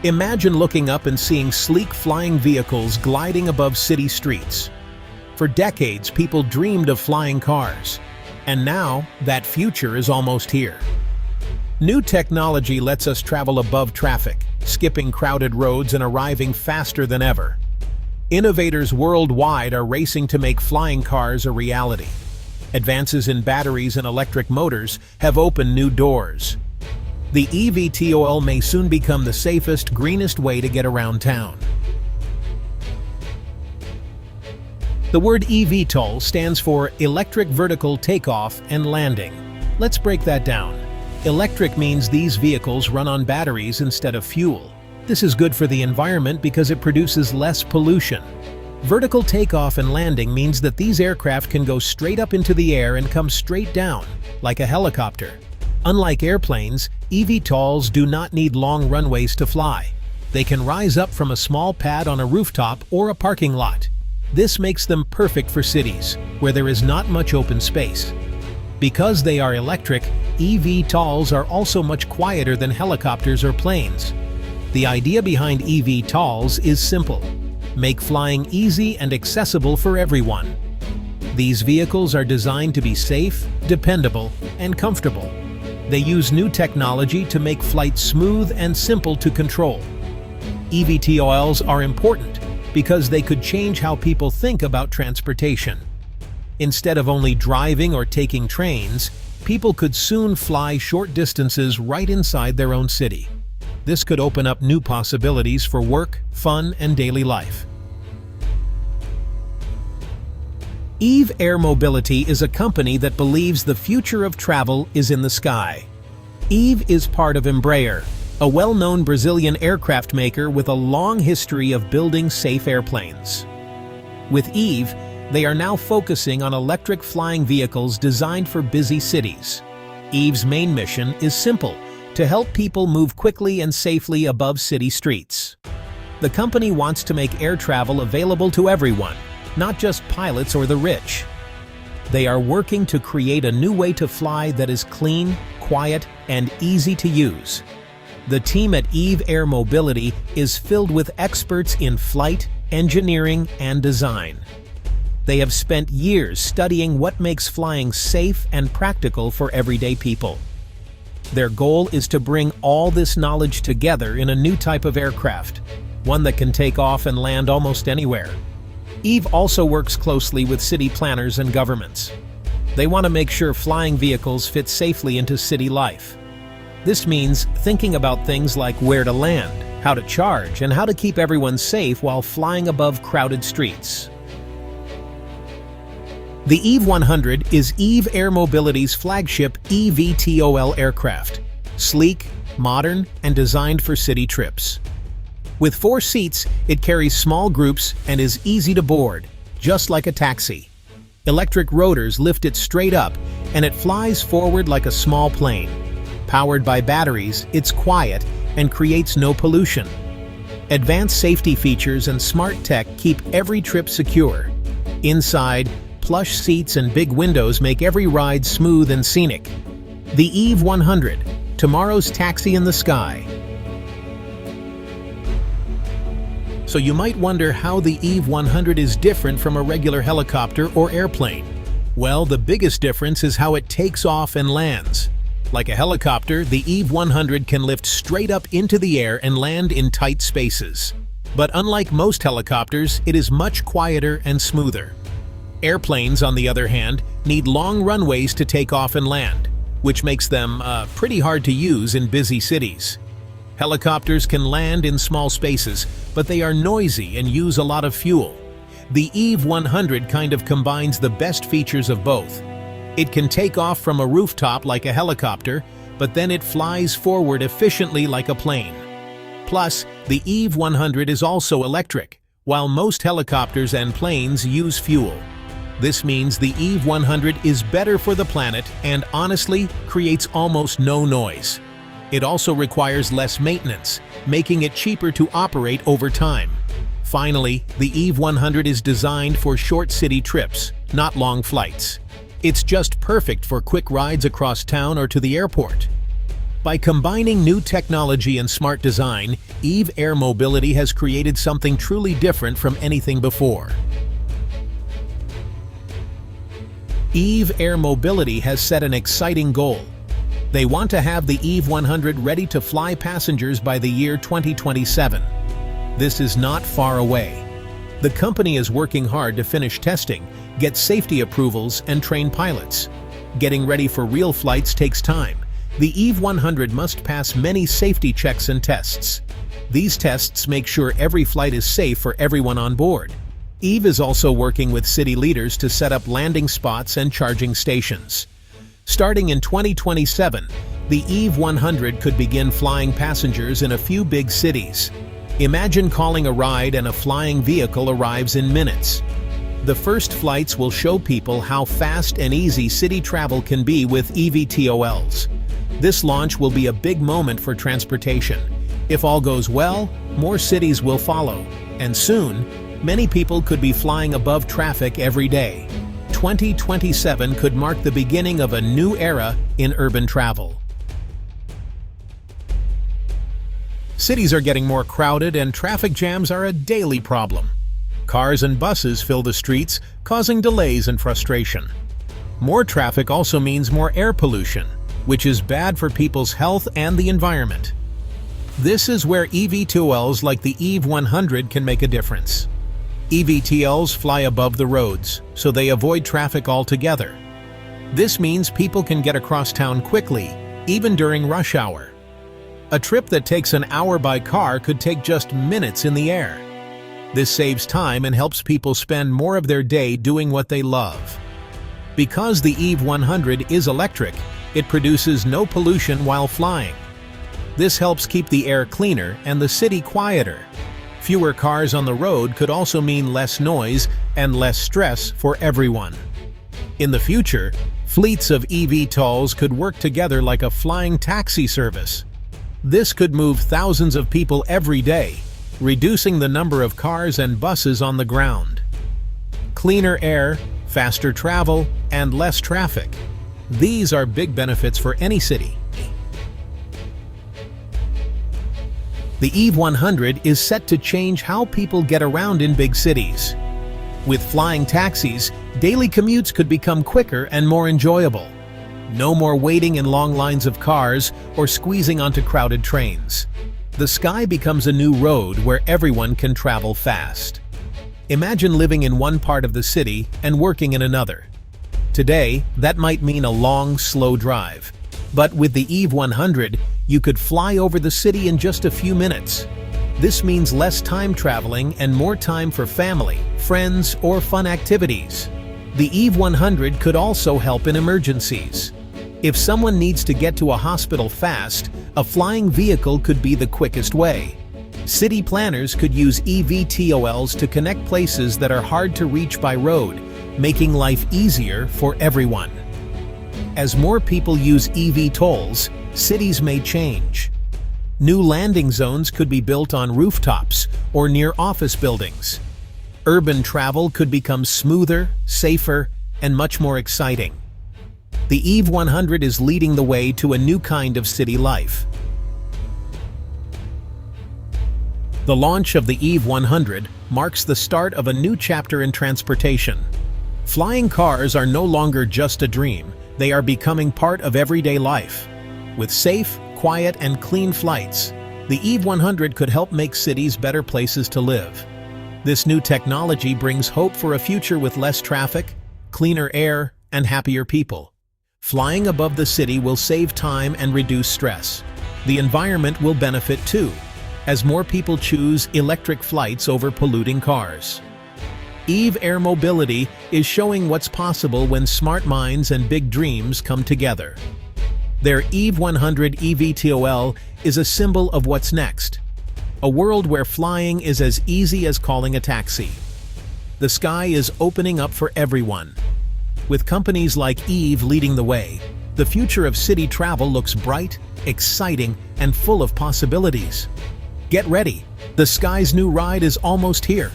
Imagine looking up and seeing sleek flying vehicles gliding above city streets. For decades, people dreamed of flying cars, and now that future is almost here. New technology lets us travel above traffic, skipping crowded roads and arriving faster than ever. Innovators worldwide are racing to make flying cars a reality. Advances in batteries and electric motors have opened new doors. The eVTOL may soon become the safest, greenest way to get around town. The word eVTOL stands for Electric Vertical Takeoff and Landing. Let's break that down. Electric means these vehicles run on batteries instead of fuel. This is good for the environment because it produces less pollution. Vertical takeoff and landing means that these aircraft can go straight up into the air and come straight down, like a helicopter. Unlike airplanes, eVTOLs do not need long runways to fly. They can rise up from a small pad on a rooftop or a parking lot. This makes them perfect for cities, where there is not much open space. Because they are electric, eVTOLs are also much quieter than helicopters or planes. The idea behind eVTOLs is simple: make flying easy and accessible for everyone. These vehicles are designed to be safe, dependable, and comfortable. They use new technology to make flight smooth and simple to control. eVTOLs are important because they could change how people think about transportation. Instead of only driving or taking trains, people could soon fly short distances right inside their own city. This could open up new possibilities for work, fun, and daily life. Eve Air Mobility is a company that believes the future of travel is in the sky. Eve is part of Embraer, a well-known Brazilian aircraft maker with a long history of building safe airplanes. With Eve, they are now focusing on electric flying vehicles designed for busy cities. Eve's main mission is simple: to help people move quickly and safely above city streets. The company wants to make air travel available to everyone, not just pilots or the rich. They are working to create a new way to fly that is clean, quiet, and easy to use. The team at Eve Air Mobility is filled with experts in flight, engineering, and design. They have spent years studying what makes flying safe and practical for everyday people. Their goal is to bring all this knowledge together in a new type of aircraft, one that can take off and land almost anywhere. Eve also works closely with city planners and governments. They want to make sure flying vehicles fit safely into city life. This means thinking about things like where to land, how to charge, and how to keep everyone safe while flying above crowded streets. The Eve-100 is Eve Air Mobility's flagship eVTOL aircraft, sleek, modern, and designed for city trips. With 4 seats, it carries small groups and is easy to board, just like a taxi. Electric rotors lift it straight up, and it flies forward like a small plane. Powered by batteries, it's quiet and creates no pollution. Advanced safety features and smart tech keep every trip secure. Inside, plush seats and big windows make every ride smooth and scenic. The Eve-100, tomorrow's taxi in the sky. So you might wonder how the Eve-100 is different from a regular helicopter or airplane. Well, the biggest difference is how it takes off and lands. Like a helicopter, the Eve-100 can lift straight up into the air and land in tight spaces. But unlike most helicopters, it is much quieter and smoother. Airplanes, on the other hand, need long runways to take off and land, which makes them pretty hard to use in busy cities. Helicopters can land in small spaces, but they are noisy and use a lot of fuel. The Eve-100 kind of combines the best features of both. It can take off from a rooftop like a helicopter, but then it flies forward efficiently like a plane. Plus, the Eve-100 is also electric, while most helicopters and planes use fuel. This means the Eve-100 is better for the planet and honestly creates almost no noise. It also requires less maintenance, making it cheaper to operate over time. Finally, the Eve-100 is designed for short city trips, not long flights. It's just perfect for quick rides across town or to the airport. By combining new technology and smart design, Eve Air Mobility has created something truly different from anything before. Eve Air Mobility has set an exciting goal. They want to have the Eve-100 ready to fly passengers by the year 2027. This is not far away. The company is working hard to finish testing, get safety approvals, and train pilots. Getting ready for real flights takes time. The Eve-100 must pass many safety checks and tests. These tests make sure every flight is safe for everyone on board. Eve is also working with city leaders to set up landing spots and charging stations. Starting in 2027, the Eve-100 could begin flying passengers in a few big cities. Imagine calling a ride and a flying vehicle arrives in minutes. The first flights will show people how fast and easy city travel can be with eVTOLs. This launch will be a big moment for transportation. If all goes well, more cities will follow, and soon, many people could be flying above traffic every day. 2027 could mark the beginning of a new era in urban travel. Cities are getting more crowded and traffic jams are a daily problem. Cars and buses fill the streets, causing delays and frustration. More traffic also means more air pollution, which is bad for people's health and the environment. This is where eVTOLs like the Eve-100 can make a difference. eVTOLs fly above the roads, so they avoid traffic altogether. This means people can get across town quickly, even during rush hour. A trip that takes an hour by car could take just minutes in the air. This saves time and helps people spend more of their day doing what they love. Because the Eve-100 is electric, it produces no pollution while flying. This helps keep the air cleaner and the city quieter. Fewer cars on the road could also mean less noise and less stress for everyone. In the future, fleets of eVTOLs could work together like a flying taxi service. This could move thousands of people every day, reducing the number of cars and buses on the ground. Cleaner air, faster travel, and less traffic. These are big benefits for any city. The Eve-100 is set to change how people get around in big cities. With flying taxis, daily commutes could become quicker and more enjoyable. No more waiting in long lines of cars or squeezing onto crowded trains. The sky becomes a new road where everyone can travel fast. Imagine living in one part of the city and working in another. Today, that might mean a long, slow drive. But with the Eve-100, you could fly over the city in just a few minutes. This means less time traveling and more time for family, friends, or fun activities. The Eve-100 could also help in emergencies. If someone needs to get to a hospital fast, a flying vehicle could be the quickest way. City planners could use eVTOLs to connect places that are hard to reach by road, making life easier for everyone. As more people use eVTOLs, cities may change. New landing zones could be built on rooftops or near office buildings. Urban travel could become smoother, safer, and much more exciting. The Eve-100 is leading the way to a new kind of city life. The launch of the Eve-100 marks the start of a new chapter in transportation. Flying cars are no longer just a dream, they are becoming part of everyday life. With safe, quiet, and clean flights, the Eve-100 could help make cities better places to live. This new technology brings hope for a future with less traffic, cleaner air, and happier people. Flying above the city will save time and reduce stress. The environment will benefit too, as more people choose electric flights over polluting cars. Eve Air Mobility is showing what's possible when smart minds and big dreams come together. Their Eve-100 eVTOL is a symbol of what's next. A world where flying is as easy as calling a taxi. The sky is opening up for everyone. With companies like Eve leading the way, the future of city travel looks bright, exciting, and full of possibilities. Get ready, the sky's new ride is almost here.